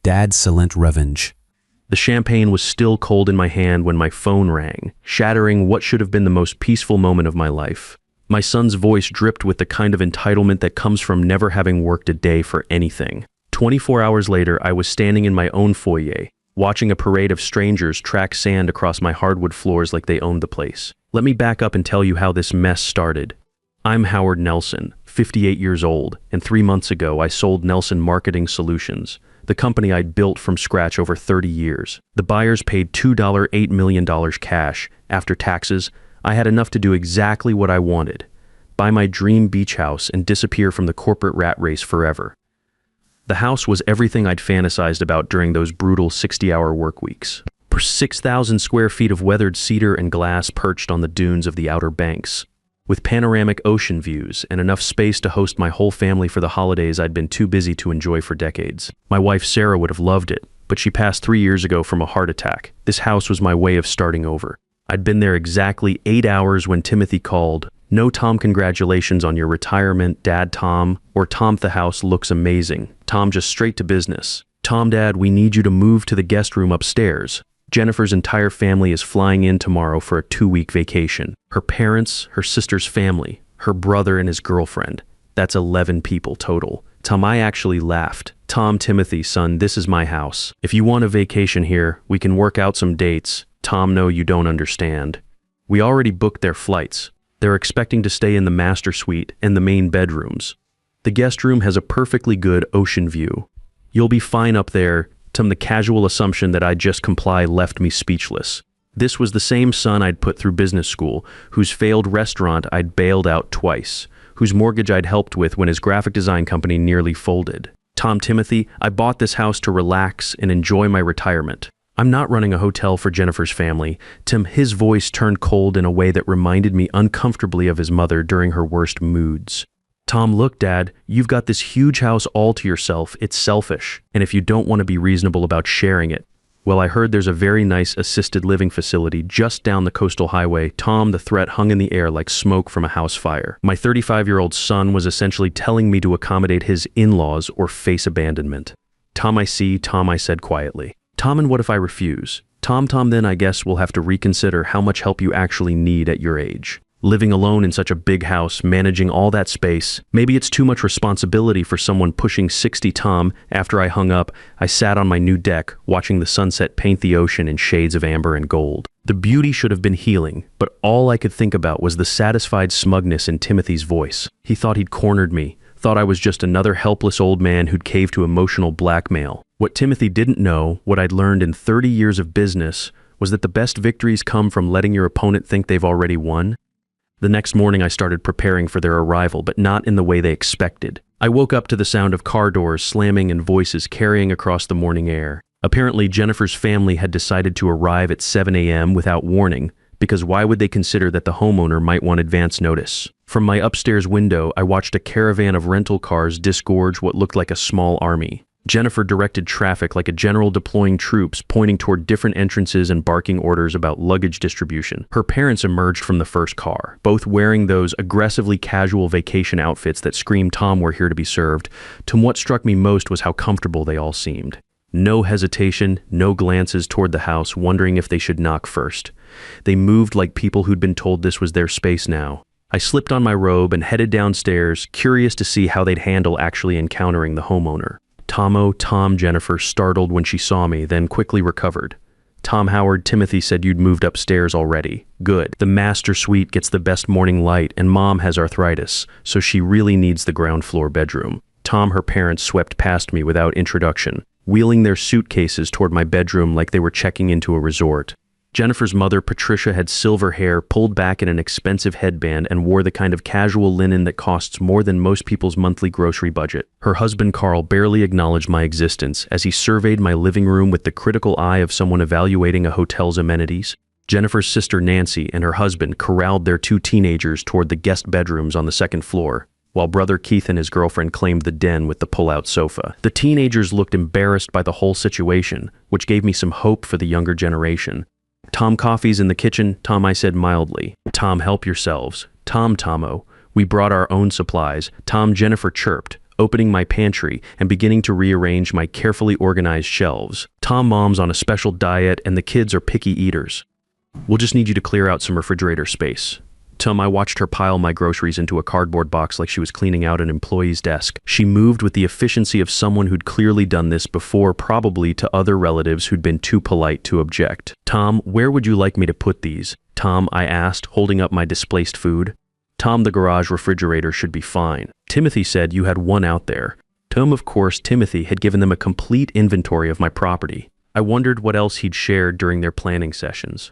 Dad's silent revenge. The champagne was still cold in my hand when my phone rang, shattering what should have been the most peaceful moment of my life. My son's voice dripped with the kind of entitlement that comes from never having worked a day for anything. 24 hours later, I was standing in my own foyer, watching a parade of strangers track sand across my hardwood floors like they owned the place. Let me back up and tell you how this mess started. I'm Howard Nelson, 58 years old, and 3 months ago I sold Nelson Marketing Solutions, the company I'd built from scratch over 30 years. The buyers paid $8 million cash. After taxes, I had enough to do exactly what I wanted: buy my dream beach house and disappear from the corporate rat race forever. The house was everything I'd fantasized about during those brutal 60-hour work weeks. 6,000 square feet of weathered cedar and glass perched on the dunes of the Outer Banks, with panoramic ocean views and enough space to host my whole family for the holidays I'd been too busy to enjoy for decades. My wife Sarah would have loved it, but she passed 3 years ago from a heart attack. This house was my way of starting over. I'd been there exactly 8 hours when Timothy called. "No, Tom, congratulations on your retirement, Dad. Tom," or "Tom, the house looks amazing." Tom just straight to business. "Tom, Dad, we need you to move to the guest room upstairs. Jennifer's entire family is flying in tomorrow for a 2-week vacation. Her parents, her sister's family, her brother and his girlfriend. That's 11 people total." Tom, I actually laughed. "Tom, Timothy, son, this is my house. If you want a vacation here, we can work out some dates." Tom, no, you don't understand. We already booked their flights. They're expecting to stay in the master suite and the main bedrooms. The guest room has a perfectly good ocean view. You'll be fine up there. Tom, the casual assumption that I'd just comply left me speechless. This was the same son I'd put through business school, whose failed restaurant I'd bailed out twice, whose mortgage I'd helped with when his graphic design company nearly folded. "Tom, Timothy, I bought this house to relax and enjoy my retirement. I'm not running a hotel for Jennifer's family." Tim, his voice turned cold in a way that reminded me uncomfortably of his mother during her worst moods. "Tom, look, Dad, you've got this huge house all to yourself. It's selfish. And if you don't want to be reasonable about sharing it, well, I heard there's a very nice assisted living facility just down the coastal highway." Tom, the threat hung in the air like smoke from a house fire. My 35-year-old son was essentially telling me to accommodate his in-laws or face abandonment. "Tom, I see," Tom, I said quietly. "Tom, and what if I refuse?" Tom, then I guess we'll have to reconsider how much help you actually need at your age. Living alone in such a big house, managing all that space, maybe it's too much responsibility for someone pushing 60. Tom, after I hung up, I sat on my new deck, watching the sunset paint the ocean in shades of amber and gold. The beauty should have been healing, but all I could think about was the satisfied smugness in Timothy's voice. He thought he'd cornered me, thought I was just another helpless old man who'd caved to emotional blackmail. What Timothy didn't know, what I'd learned in 30 years of business, was that the best victories come from letting your opponent think they've already won. The next morning I started preparing for their arrival, but not in the way they expected. I woke up to the sound of car doors slamming and voices carrying across the morning air. Apparently, Jennifer's family had decided to arrive at 7 a.m. without warning, because why would they consider that the homeowner might want advance notice? From my upstairs window, I watched a caravan of rental cars disgorge what looked like a small army. Jennifer directed traffic like a general deploying troops, pointing toward different entrances and barking orders about luggage distribution. Her parents emerged from the first car, both wearing those aggressively casual vacation outfits that screamed, "Tom, we're here to be served." What struck me most was how comfortable they all seemed. No hesitation, no glances toward the house, wondering if they should knock first. They moved like people who'd been told this was their space now. I slipped on my robe and headed downstairs, curious to see how they'd handle actually encountering the homeowner. Tom, Jennifer, startled when she saw me, then quickly recovered. "Tom, Howard, Timothy said you'd moved upstairs already. Good. The master suite gets the best morning light, and Mom has arthritis, so she really needs the ground floor bedroom." Tom, her parents swept past me without introduction, wheeling their suitcases toward my bedroom like they were checking into a resort. Jennifer's mother, Patricia, had silver hair pulled back in an expensive headband and wore the kind of casual linen that costs more than most people's monthly grocery budget. Her husband, Carl, barely acknowledged my existence as he surveyed my living room with the critical eye of someone evaluating a hotel's amenities. Jennifer's sister, Nancy, and her husband corralled their 2 teenagers toward the guest bedrooms on the 2nd floor, while brother Keith and his girlfriend claimed the den with the pull-out sofa. The teenagers looked embarrassed by the whole situation, which gave me some hope for the younger generation. "Tom, coffee's in the kitchen," Tom, I said mildly. "Tom, help yourselves." "Tomo, we brought our own supplies." Tom, Jennifer chirped. opening my pantry and beginning to rearrange my carefully organized shelves. Mom's on a special diet and the kids are picky eaters. We'll just need you to clear out some refrigerator space. I watched her pile my groceries into a cardboard box like she was cleaning out an employee's desk. She moved with the efficiency of someone who'd clearly done this before, probably to other relatives who'd been too polite to object. Where would you like me to put these? I asked, holding up my displaced food. The garage refrigerator should be fine. Timothy said you had one out there. Of course, Timothy had given them a complete inventory of my property. I wondered what else he'd shared during their planning sessions.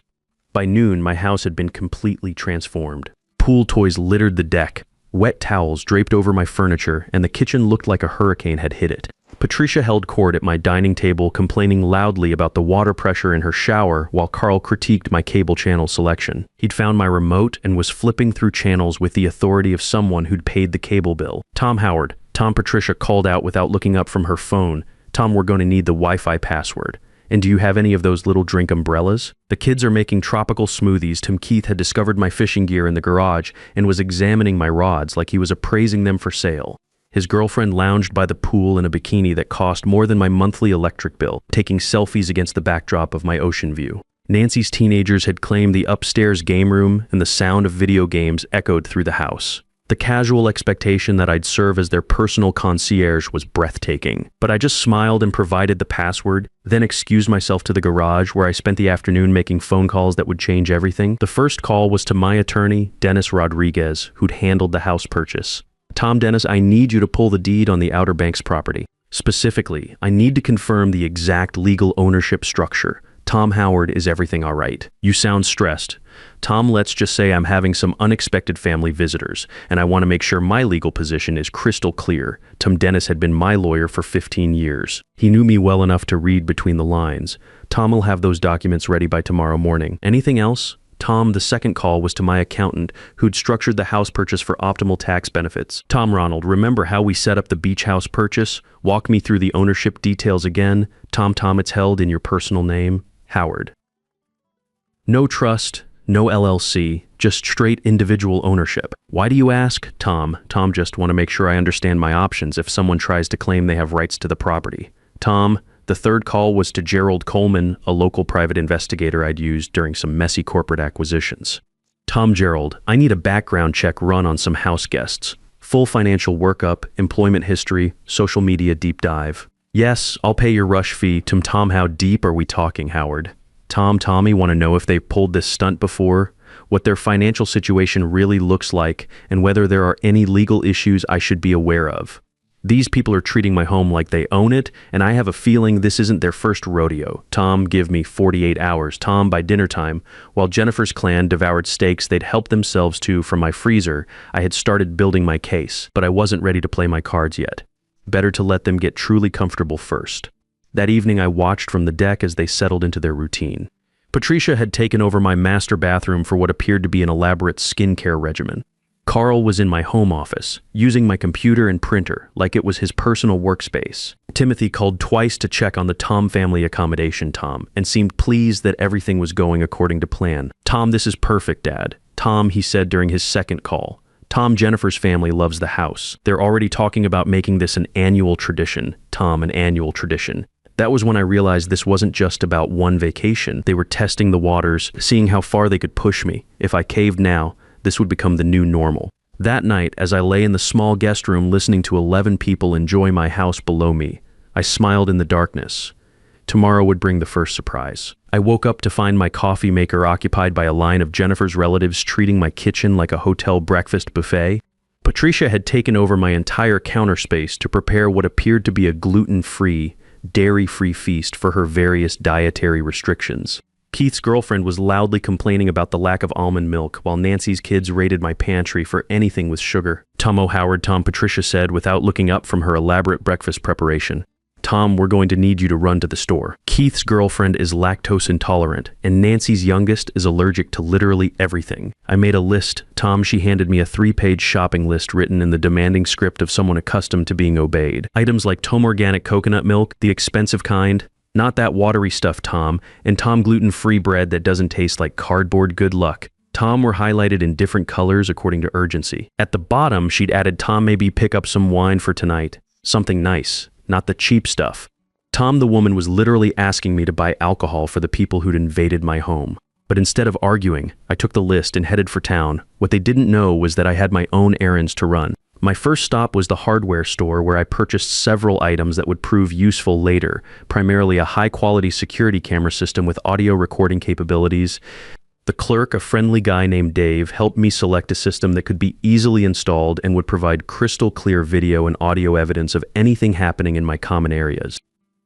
By noon, my house had been completely transformed. Pool toys littered the deck, wet towels draped over my furniture, and the kitchen looked like a hurricane had hit it. Patricia held court at my dining table, complaining loudly about the water pressure in her shower, while Carl critiqued my cable channel selection. He'd found my remote and was flipping through channels with the authority of someone who'd paid the cable bill. Howard, Patricia called out without looking up from her phone. We're going to need the Wi-Fi password. And do you have any of those little drink umbrellas? The kids are making tropical smoothies. Keith had discovered my fishing gear in the garage and was examining my rods like he was appraising them for sale. His girlfriend lounged by the pool in a bikini that cost more than my monthly electric bill, taking selfies against the backdrop of my ocean view. Nancy's teenagers had claimed the upstairs game room, and the sound of video games echoed through the house. The casual expectation that I'd serve as their personal concierge was breathtaking, but I just smiled and provided the password, then excused myself to the garage where I spent the afternoon making phone calls that would change everything. The first call was to my attorney, Dennis Rodriguez, who'd handled the house purchase. Dennis, I need you to pull the deed on the Outer Banks property. Specifically, I need to confirm the exact legal ownership structure. Howard, is everything all right? You sound stressed. Let's just say I'm having some unexpected family visitors, and I want to make sure my legal position is crystal clear. Dennis had been my lawyer for 15 years. He knew me well enough to read between the lines. Will have those documents ready by tomorrow morning. Anything else? The second call was to my accountant, who'd structured the house purchase for optimal tax benefits. Ronald, remember how we set up the beach house purchase? Walk me through the ownership details again. It's held in your personal name. Howard. No trust, no LLC, just straight individual ownership. Why do you ask? Just want to make sure I understand my options if someone tries to claim they have rights to the property. The third call was to Gerald Coleman, a local private investigator I'd used during some messy corporate acquisitions. Gerald, I need a background check run on some house guests. Full financial workup, employment history, social media deep dive. Yes, I'll pay your rush fee. How deep are we talking, Howard? Tommy want to know if they've pulled this stunt before, what their financial situation really looks like, and whether there are any legal issues I should be aware of. These people are treating my home like they own it, and I have a feeling this isn't their first rodeo. Give me 48 hours. By dinner time, while Jennifer's clan devoured steaks they'd helped themselves to from my freezer, I had started building my case, but I wasn't ready to play my cards yet. Better to let them get truly comfortable first. That evening I watched from the deck as they settled into their routine. Patricia had taken over my master bathroom for what appeared to be an elaborate skincare regimen. Carl was in my home office, using my computer and printer like it was his personal workspace. Timothy called twice to check on the family accommodation, and seemed pleased that everything was going according to plan. This is perfect, Dad. He said during his second call. Jennifer's family loves the house. They're already talking about making this an annual tradition. An annual tradition. That was when I realized this wasn't just about one vacation. They were testing the waters, seeing how far they could push me. If I caved now, this would become the new normal. That night, as I lay in the small guest room listening to 11 people enjoy my house below me, I smiled in the darkness. Tomorrow would bring the first surprise. I woke up to find my coffee maker occupied by a line of Jennifer's relatives treating my kitchen like a hotel breakfast buffet. Patricia had taken over my entire counter space to prepare what appeared to be a gluten-free, dairy-free feast for her various dietary restrictions. Keith's girlfriend was loudly complaining about the lack of almond milk, while Nancy's kids raided my pantry for anything with sugar. Howard, Patricia said without looking up from her elaborate breakfast preparation. We're going to need you to run to the store. Keith's girlfriend is lactose intolerant, and Nancy's youngest is allergic to literally everything. I made a list. She handed me a 3-page shopping list written in the demanding script of someone accustomed to being obeyed. Items like organic coconut milk, the expensive kind, not that watery stuff, and gluten-free bread that doesn't taste like cardboard. Good luck. Tom were highlighted in different colors according to urgency. At the bottom, she'd added, Tom, maybe pick up some wine for tonight. Something nice, not the cheap stuff. Tom, the woman, was literally asking me to buy alcohol for the people who'd invaded my home. But instead of arguing, I took the list and headed for town. What they didn't know was that I had my own errands to run. My first stop was the hardware store, where I purchased several items that would prove useful later, primarily a high-quality security camera system with audio recording capabilities. The clerk, a friendly guy named Dave, helped me select a system that could be easily installed and would provide crystal clear video and audio evidence of anything happening in my common areas.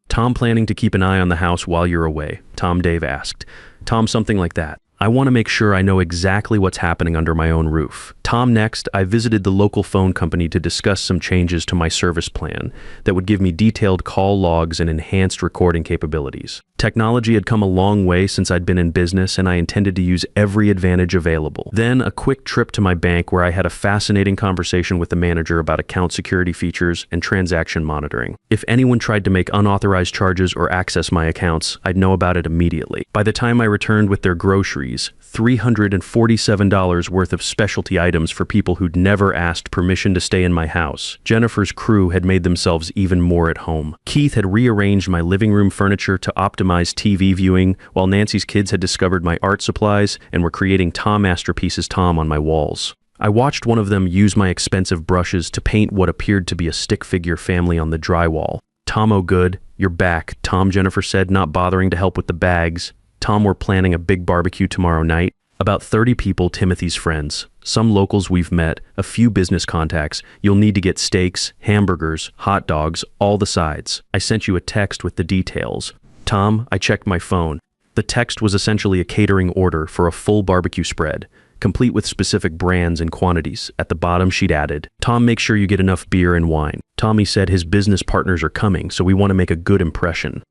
Tom, planning to keep an eye on the house while you're away? Tom, Dave asked. Tom, something like that. I want to make sure I know exactly what's happening under my own roof. Tom, next, I visited the local phone company to discuss some changes to my service plan that would give me detailed call logs and enhanced recording capabilities. Technology had come a long way since I'd been in business, and I intended to use every advantage available. Then a quick trip to my bank, where I had a fascinating conversation with the manager about account security features and transaction monitoring. If anyone tried to make unauthorized charges or access my accounts, I'd know about it immediately. By the time I returned with their groceries, $347 worth of specialty items for people who'd never asked permission to stay in my house, Jennifer's crew had made themselves even more at home. Keith had rearranged my living room furniture to optimize TV viewing, while Nancy's kids had discovered my art supplies and were creating Tom masterpieces Tom on my walls. I watched one of them use my expensive brushes to paint what appeared to be a stick figure family on the drywall. Tom, oh good, you're back, Tom, Jennifer said, not bothering to help with the bags. Tom, we're planning a big barbecue tomorrow night. About 30 people, Timothy's friends. Some locals we've met, a few business contacts. You'll need to get steaks, hamburgers, hot dogs, all the sides. I sent you a text with the details. Tom, I checked my phone. The text was essentially a catering order for a full barbecue spread, complete with specific brands and quantities. At the bottom, she'd added, Tom, make sure you get enough beer and wine. Tommy said his business partners are coming, so we want to make a good impression.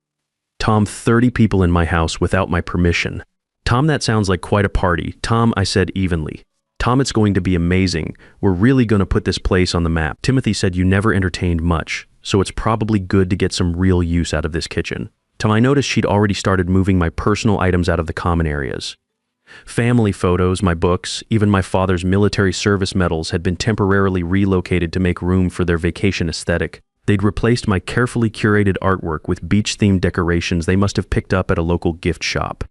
Tom, 30 people in my house without my permission. Tom, that sounds like quite a party. Tom, I said evenly. Tom, it's going to be amazing. We're really going to put this place on the map. Timothy said you never entertained much, so it's probably good to get some real use out of this kitchen. Tom, I noticed she'd already started moving my personal items out of the common areas. Family photos, my books, even my father's military service medals had been temporarily relocated to make room for their vacation aesthetic. They'd replaced my carefully curated artwork with beach-themed decorations they must have picked up at a local gift shop.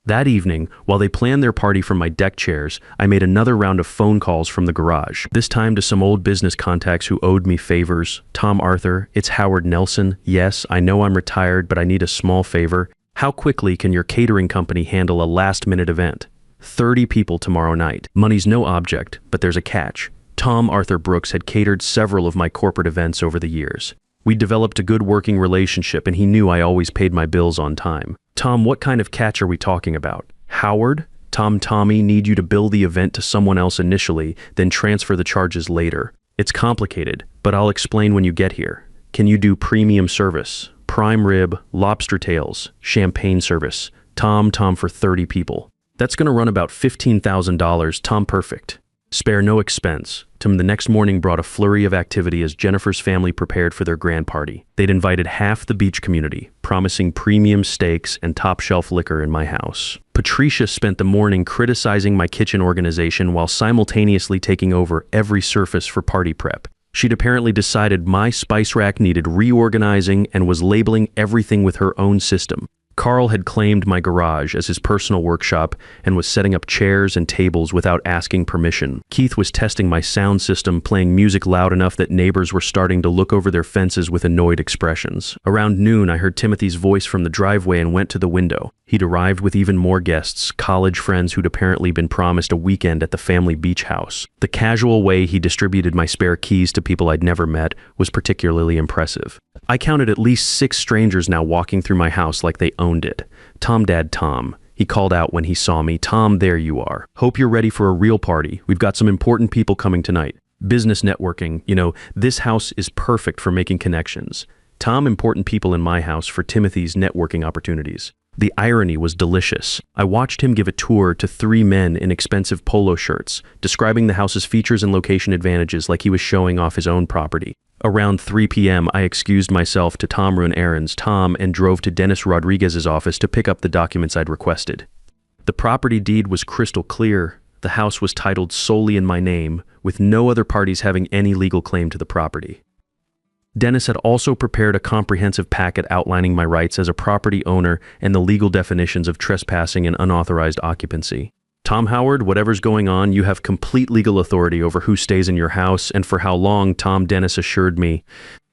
That evening, while they planned their party from my deck chairs, I made another round of phone calls from the garage, this time to some old business contacts who owed me favors. Tom, Arthur, it's Howard Nelson. Yes, I know I'm retired, but I need a small favor. How quickly can your catering company handle a last-minute event? 30 people tomorrow night. Money's no object, but there's a catch. Tom, Arthur Brooks, had catered several of my corporate events over the years. We developed a good working relationship, and he knew I always paid my bills on time. Tom, what kind of catch are we talking about? Howard? Tom, Tommy, need you to bill the event to someone else initially, then transfer the charges later. It's complicated, but I'll explain when you get here. Can you do premium service? Prime rib, lobster tails, champagne service. Tom, for 30 people. That's going to run about $15,000. Tom, perfect. Spare no expense. Tom, the next morning brought a flurry of activity as Jennifer's family prepared for their grand party. They'd invited half the beach community, promising premium steaks and top-shelf liquor in my house. Patricia spent the morning criticizing my kitchen organization while simultaneously taking over every surface for party prep. She'd apparently decided my spice rack needed reorganizing and was labeling everything with her own system. Carl had claimed my garage as his personal workshop and was setting up chairs and tables without asking permission. Keith was testing my sound system, playing music loud enough that neighbors were starting to look over their fences with annoyed expressions. Around noon, I heard Timothy's voice from the driveway and went to the window. He'd arrived with even more guests, college friends who'd apparently been promised a weekend at the family beach house. The casual way he distributed my spare keys to people I'd never met was particularly impressive. I counted at least 6 strangers now walking through my house like they owned it. Tom, Dad, Tom. He called out when he saw me. Tom, there you are. Hope you're ready for a real party. We've got some important people coming tonight. Business networking. You know, this house is perfect for making connections. Tom, important people in my house for Timothy's networking opportunities. The irony was delicious. I watched him give a tour to 3 men in expensive polo shirts, describing the house's features and location advantages like he was showing off his own property. Around 3 p.m., I excused myself to run errands, and drove to Dennis Rodriguez's office to pick up the documents I'd requested. The property deed was crystal clear. The house was titled solely in my name, with no other parties having any legal claim to the property. Dennis had also prepared a comprehensive packet outlining my rights as a property owner and the legal definitions of trespassing and unauthorized occupancy. Tom Howard, whatever's going on, you have complete legal authority over who stays in your house and for how long, Tom Dennis assured me.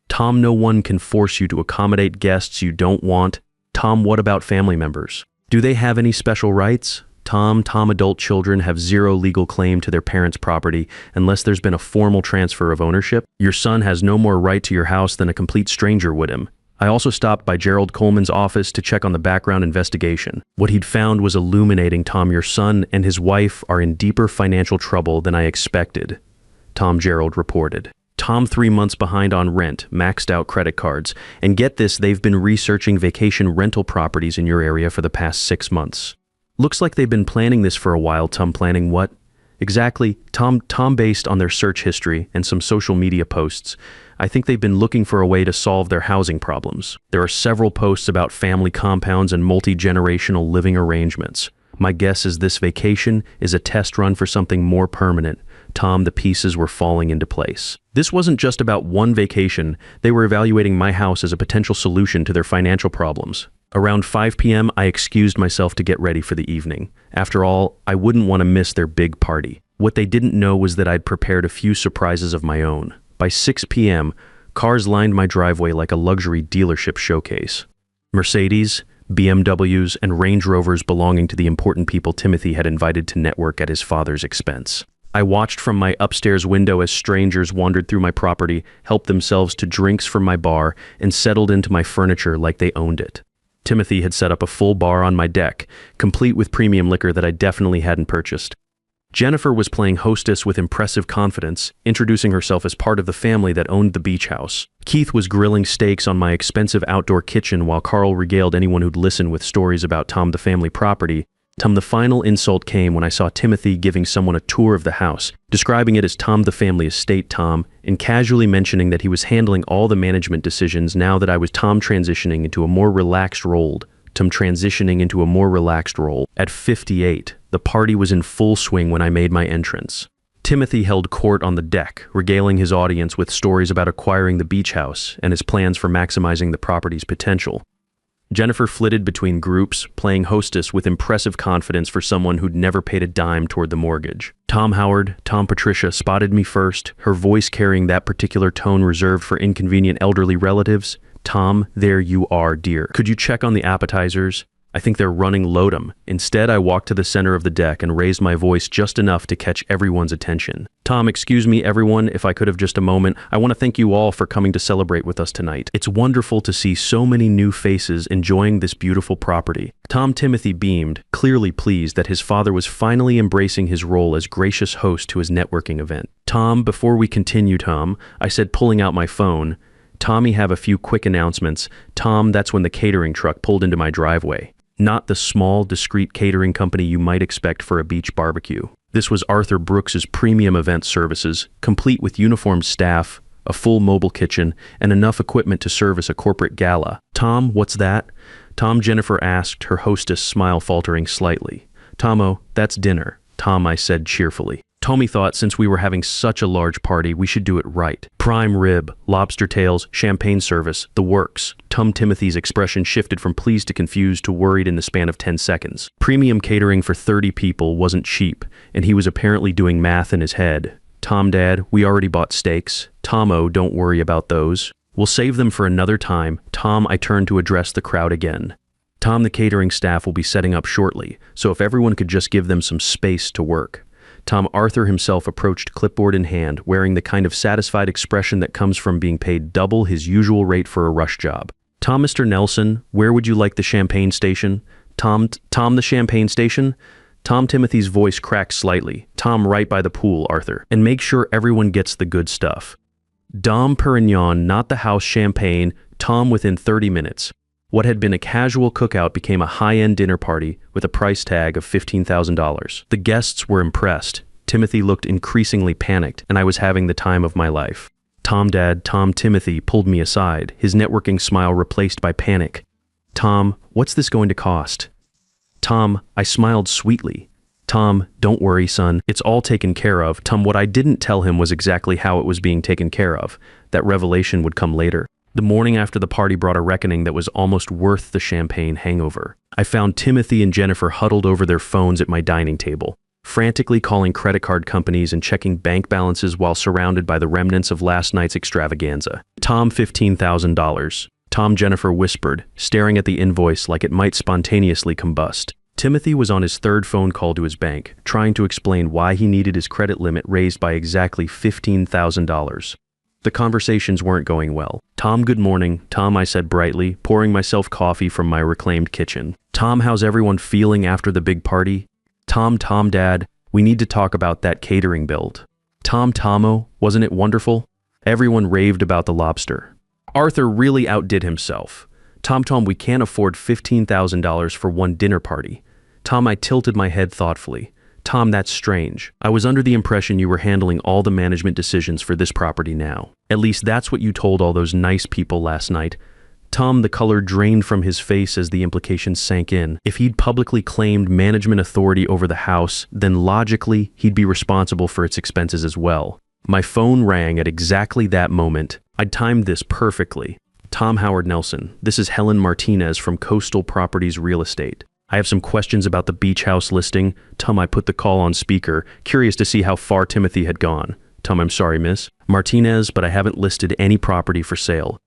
Tom, no one can force you to accommodate guests you don't want. Tom, what about family members? Do they have any special rights? Tom, adult children have zero legal claim to their parents' property unless there's been a formal transfer of ownership. Your son has no more right to your house than a complete stranger would him. I also stopped by Gerald Coleman's office to check on the background investigation. What he'd found was illuminating. Tom, your son and his wife are in deeper financial trouble than I expected, Tom Gerald reported. Tom 3 months behind on rent, maxed out credit cards, and get this, they've been researching vacation rental properties in your area for the past 6 months. Looks like they've been planning this for a while. Tom, planning what? Exactly, Tom, based on their search history and some social media posts, I think they've been looking for a way to solve their housing problems. There are several posts about family compounds and multi-generational living arrangements. My guess is this vacation is a test run for something more permanent. Tom, the pieces were falling into place. This wasn't just about one vacation. They were evaluating my house as a potential solution to their financial problems. Around 5 p.m., I excused myself to get ready for the evening. After all, I wouldn't want to miss their big party. What they didn't know was that I'd prepared a few surprises of my own. By 6 p.m., cars lined my driveway like a luxury dealership showcase. Mercedes, BMWs, and Range Rovers belonging to the important people Timothy had invited to network at his father's expense. I watched from my upstairs window as strangers wandered through my property, helped themselves to drinks from my bar, and settled into my furniture like they owned it. Timothy had set up a full bar on my deck, complete with premium liquor that I definitely hadn't purchased. Jennifer was playing hostess with impressive confidence, introducing herself as part of the family that owned the beach house. Keith was grilling steaks on my expensive outdoor kitchen while Carl regaled anyone who'd listen with stories about Tom the family property. Tom, the final insult came when I saw Timothy giving someone a tour of the house, describing it as Tom the family estate, Tom, and casually mentioning that he was handling all the management decisions now that I was transitioning into a more relaxed role. At 58, the party was in full swing when I made my entrance. Timothy held court on the deck, regaling his audience with stories about acquiring the beach house and his plans for maximizing the property's potential. Jennifer flitted between groups, playing hostess with impressive confidence for someone who'd never paid a dime toward the mortgage. Tom Howard, Tom Patricia, spotted me first, her voice carrying that particular tone reserved for inconvenient elderly relatives. Tom, there you are, dear. Could you check on the appetizers? I think they're running lodum. Instead, I walked to the center of the deck and raised my voice just enough to catch everyone's attention. Tom, excuse me, everyone, if I could have just a moment. I want to thank you all for coming to celebrate with us tonight. It's wonderful to see so many new faces enjoying this beautiful property. Tom Timothy beamed, clearly pleased that his father was finally embracing his role as gracious host to his networking event. Tom, before we continue, Tom, I said, pulling out my phone. Tommy, have a few quick announcements. Tom, that's when the catering truck pulled into my driveway. Not the small, discreet catering company you might expect for a beach barbecue. This was Arthur Brooks's premium event services, complete with uniformed staff, a full mobile kitchen, and enough equipment to service a corporate gala. Tom, what's that? Tom, Jennifer asked, her hostess smile faltering slightly. Tomo, that's dinner. Tom, I said cheerfully. Tommy thought since we were having such a large party, we should do it right. Prime rib, lobster tails, champagne service, the works. Tom Timothy's expression shifted from pleased to confused to worried in the span of 10 seconds. Premium catering for 30 people wasn't cheap, and he was apparently doing math in his head. Tom, Dad, we already bought steaks. Tomo, don't worry about those. We'll save them for another time. Tom, I turned to address the crowd again. Tom, the catering staff will be setting up shortly, so if everyone could just give them some space to work. Tom, Arthur himself approached clipboard in hand, wearing the kind of satisfied expression that comes from being paid double his usual rate for a rush job. Tom, Mr. Nelson, where would you like the champagne station? Tom, the champagne station? Tom Timothy's voice cracked slightly. Tom, right by the pool, Arthur. And make sure everyone gets the good stuff. Dom Perignon, not the house champagne. Tom, within 30 minutes. What had been a casual cookout became a high-end dinner party with a price tag of $15,000. The guests were impressed. Timothy looked increasingly panicked, and I was having the time of my life. Tom, Dad, Tom Timothy pulled me aside, his networking smile replaced by panic. Tom, what's this going to cost? Tom, I smiled sweetly. Tom, don't worry, son. It's all taken care of. Tom, what I didn't tell him was exactly how it was being taken care of. That revelation would come later. The morning after the party brought a reckoning that was almost worth the champagne hangover. I found Timothy and Jennifer huddled over their phones at my dining table, frantically calling credit card companies and checking bank balances while surrounded by the remnants of last night's extravaganza. Tom, $15,000. Tom, Jennifer whispered, staring at the invoice like it might spontaneously combust. Timothy was on his third phone call to his bank, trying to explain why he needed his credit limit raised by exactly $15,000. The conversations weren't going well. Tom, good morning. Tom, I said brightly, pouring myself coffee from my reclaimed kitchen. Tom, how's everyone feeling after the big party? Tom, Dad, we need to talk about that catering build. Tomo, wasn't it wonderful? Everyone raved about the lobster. Arthur really outdid himself. Tom, we can't afford $15,000 for one dinner party. Tom, I tilted my head thoughtfully. Tom, that's strange. I was under the impression you were handling all the management decisions for this property now. At least that's what you told all those nice people last night. Tom, the color drained from his face as the implication sank in. If he'd publicly claimed management authority over the house, then logically, he'd be responsible for its expenses as well. My phone rang at exactly that moment. I'd timed this perfectly. Tom, Howard Nelson, this is Helen Martinez from Coastal Properties Real Estate. I have some questions about the beach house listing. Tom, I put the call on speaker, curious to see how far Timothy had gone. Tom, I'm sorry, miss. Martinez, but I haven't listed any property for sale.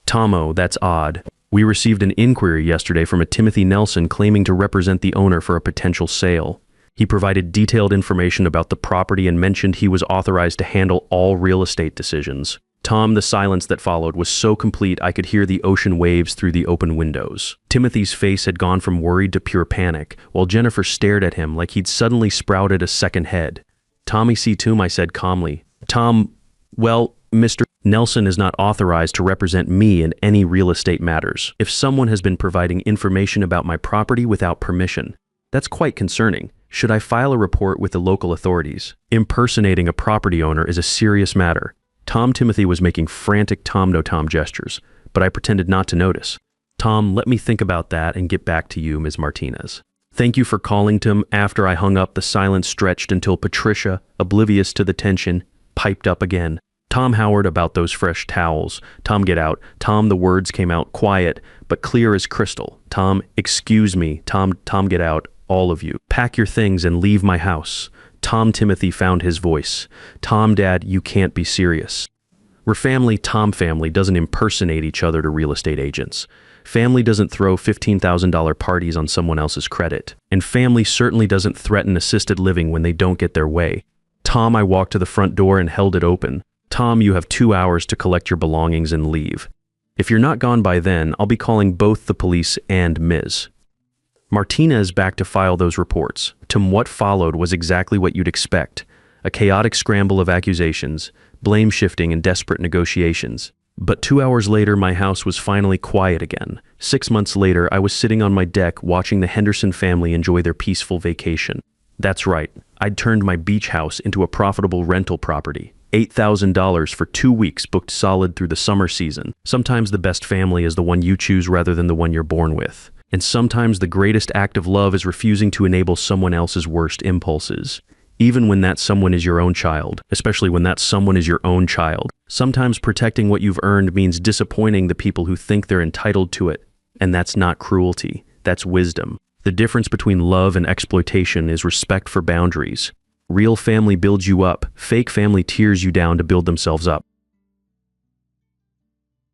Tomo, that's odd. We received an inquiry yesterday from a Timothy Nelson claiming to represent the owner for a potential sale. He provided detailed information about the property and mentioned he was authorized to handle all real estate decisions. Tom, the silence that followed was so complete I could hear the ocean waves through the open windows. Timothy's face had gone from worried to pure panic, while Jennifer stared at him like he'd suddenly sprouted a second head. Tommy C. Toom, I said calmly. Tom, well, Mr. Nelson is not authorized to represent me in any real estate matters. If someone has been providing information about my property without permission, that's quite concerning. Should I file a report with the local authorities? Impersonating a property owner is a serious matter. Timothy was making frantic Tom gestures, but I pretended not to notice. Tom, let me think about that and get back to you, Ms. Martinez. Thank you for calling, Tim. After I hung up, the silence stretched until Patricia, oblivious to the tension, piped up again. Tom, Howard, about those fresh towels. Tom, get out. Tom, the words came out quiet, but clear as crystal. Tom, excuse me. Tom, get out. All of you. Pack your things and leave my house. Timothy found his voice. Tom, Dad, you can't be serious. We're family. Family doesn't impersonate each other to real estate agents. Family doesn't throw $15,000 parties on someone else's credit. And family certainly doesn't threaten assisted living when they don't get their way. Tom, I walked to the front door and held it open. Tom, you have 2 hours to collect your belongings and leave. If you're not gone by then, I'll be calling both the police and Ms. Martinez back to file those reports. What followed was exactly what you'd expect. A chaotic scramble of accusations, blame shifting, and desperate negotiations. But 2 hours later, my house was finally quiet again. 6 months later, I was sitting on my deck watching the Henderson family enjoy their peaceful vacation. That's right, I'd turned my beach house into a profitable rental property. $8,000 for 2 weeks booked solid through the summer season. Sometimes the best family is the one you choose rather than the one you're born with. And sometimes the greatest act of love is refusing to enable someone else's worst impulses. Even when that someone is your own child, especially when that someone is your own child. Sometimes protecting what you've earned means disappointing the people who think they're entitled to it. And that's not cruelty, that's wisdom. The difference between love and exploitation is respect for boundaries. Real family builds you up, fake family tears you down to build themselves up.